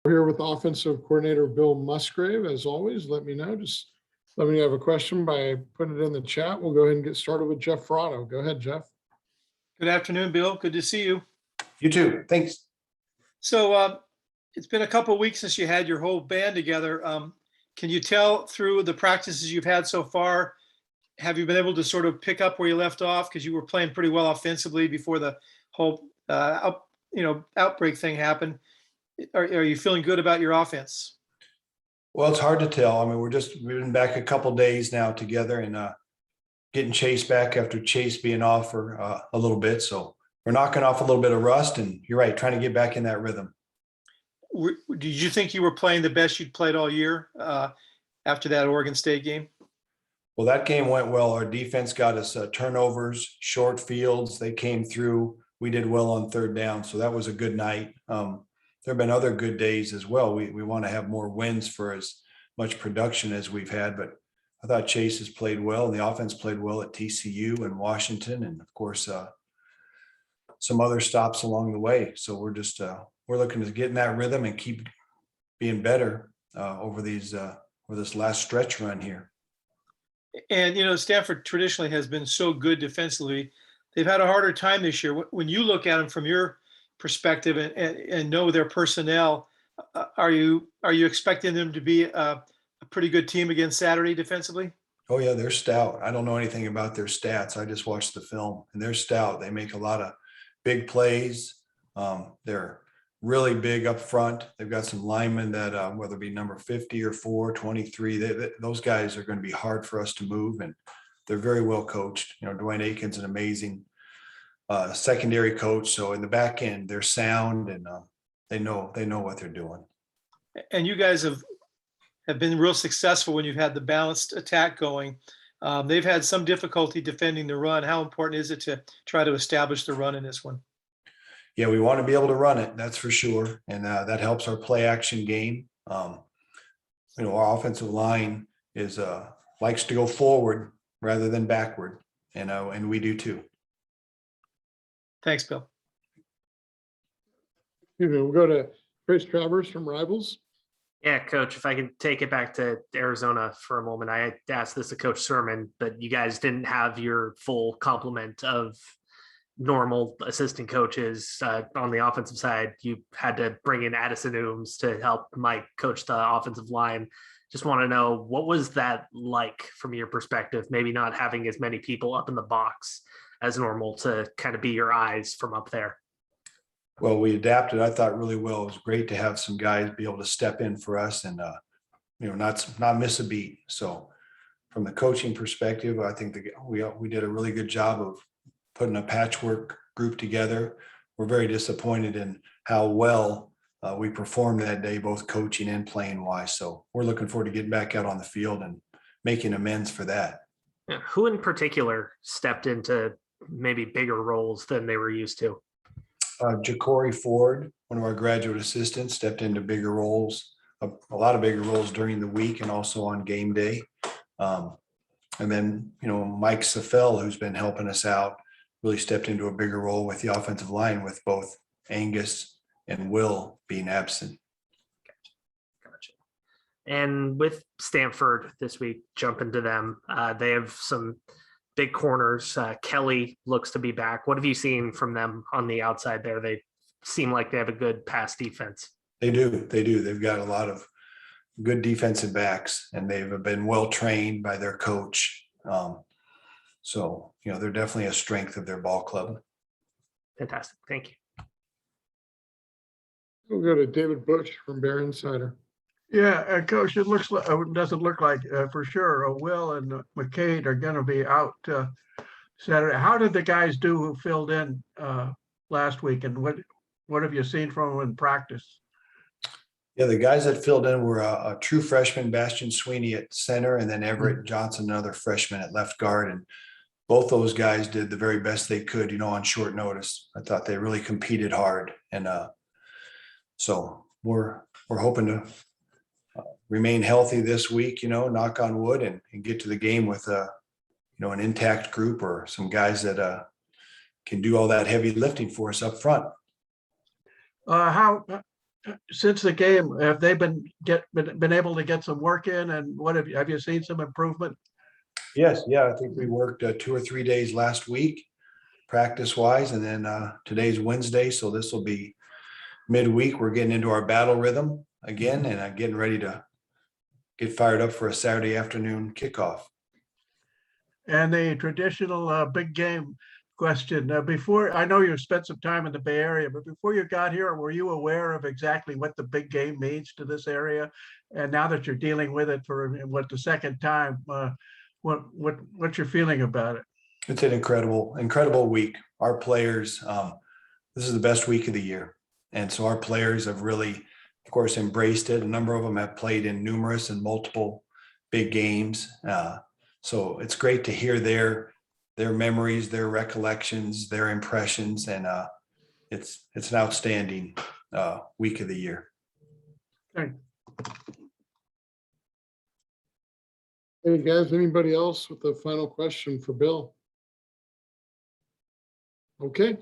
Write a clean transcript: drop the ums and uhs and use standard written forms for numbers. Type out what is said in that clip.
We're here with offensive coordinator Bill Musgrave. As always, let me know. Just let me know if you have a question by putting it in the chat. We'll go ahead and get started with Jeff Ferraro. Go ahead, Jeff. Good afternoon, Bill. Good to see you. You too. Thanks. So it's been a couple of weeks since you had your whole band together. Can you tell through the practices you've had so far, have you been able to sort of pick up where you left off? Because you were playing pretty well offensively before the whole outbreak thing happened. Are you feeling good about your offense? Well, it's hard to tell. I mean, we've been back a couple days now together and getting Chase back after Chase being off for a little bit. So we're knocking off a little bit of rust, and you're right, trying to get back in that rhythm. Did you think you were playing the best you'd played all year after that Oregon State game? Well, that game went well. Our defense got us turnovers, short fields. They came through. We did well on third down. So that was a good night. There have been other good days as well. We want to have more wins for as much production as we've had, but I thought Chase has played well and the offense played well at TCU and Washington. And of course, some other stops along the way. So we're just, we're looking to get in that rhythm and keep being better over this last stretch run here. And, Stanford traditionally has been so good defensively. They've had a harder time this year. When you look at them from your perspective and know their personnel, are you expecting them to be a pretty good team against Saturday defensively? Oh yeah, they're stout. I don't know anything about their stats. I just watched the film, and they're stout. They make a lot of big plays. They're really big up front. They've got some linemen that whether it be number 50 or 423, those guys are going to be hard for us to move, and they're very well coached. Dwayne Aiken's an amazing secondary coach. So in the back end, they're sound, and they know what they're doing. And you guys have been real successful when you've had the balanced attack going. They've had some difficulty defending the run. How important is it to try to establish the run in this one? Yeah, we want to be able to run it. That's for sure. And that helps our play action game. Our offensive line likes to go forward rather than backward. And we do too. Thanks, Bill. We'll go to Chris Travers from Rivals. Yeah, Coach, if I can take it back to Arizona for a moment. I asked this to Coach Sermon, but you guys didn't have your full complement of normal assistant coaches on the offensive side. You had to bring in Addison Ooms to help Mike coach the offensive line. Just want to know, what was that like from your perspective, maybe not having as many people up in the box as normal to kind of be your eyes from up there? Well, we adapted, I thought, really well. It was great to have some guys be able to step in for us and, not miss a beat. So from the coaching perspective, I think we did a really good job of putting a patchwork group together. We're very disappointed in how well we performed that day, both coaching and playing wise. So we're looking forward to getting back out on the field and making amends for that. Yeah. Who in particular stepped into maybe bigger roles than they were used to? Ja'Cory Ford, one of our graduate assistants, stepped into bigger roles, a lot of bigger roles during the week and also on game day. And then, Mike Safel, who's been helping us out, really stepped into a bigger role with the offensive line, with both Angus and Will being absent. Gotcha. And with Stanford this week, jumping to them, they have some big corners. Kelly looks to be back. What have you seen from them on the outside there? They seem like they have a good pass defense. They do. They've got a lot of good defensive backs, and they've been well trained by their coach. So, they're definitely a strength of their ball club. Fantastic. Thank you. We'll go to David Bush from Bear Insider. Yeah, Coach, it doesn't look like for sure Will and McCade are going to be out Saturday. How did the guys do who filled in last week, and what have you seen from them in practice? Yeah, the guys that filled in were a true freshman, Bastian Sweeney at center, and then Everett Johnson, another freshman at left guard. And both those guys did the very best they could, on short notice. I thought they really competed hard. And so we're hoping to remain healthy this week, knock on wood, and get to the game with an intact group or some guys that can do all that heavy lifting for us up front. How since the game, have they been able to get some work in, and what have you seen some improvement? Yes, yeah, I think we worked 2 or 3 days last week, practice wise, and then today's Wednesday, so this will be midweek. We're getting into our battle rhythm again, and I'm getting ready to get fired up for a Saturday afternoon kickoff. And the traditional big game question, before, I know you spent some time in the Bay Area, but before you got here, were you aware of exactly what the big game means to this area? And now that you're dealing with it for the second time, what's your feeling about it? It's an incredible week. Our players, this is the best week of the year. And so our players have really, of course, embraced it. A number of them have played in numerous and multiple big games. So it's great to hear their memories, their recollections, their impressions, and it's an outstanding week of the year. Okay. Hey, guys, anybody else with a final question for Bill? Okay.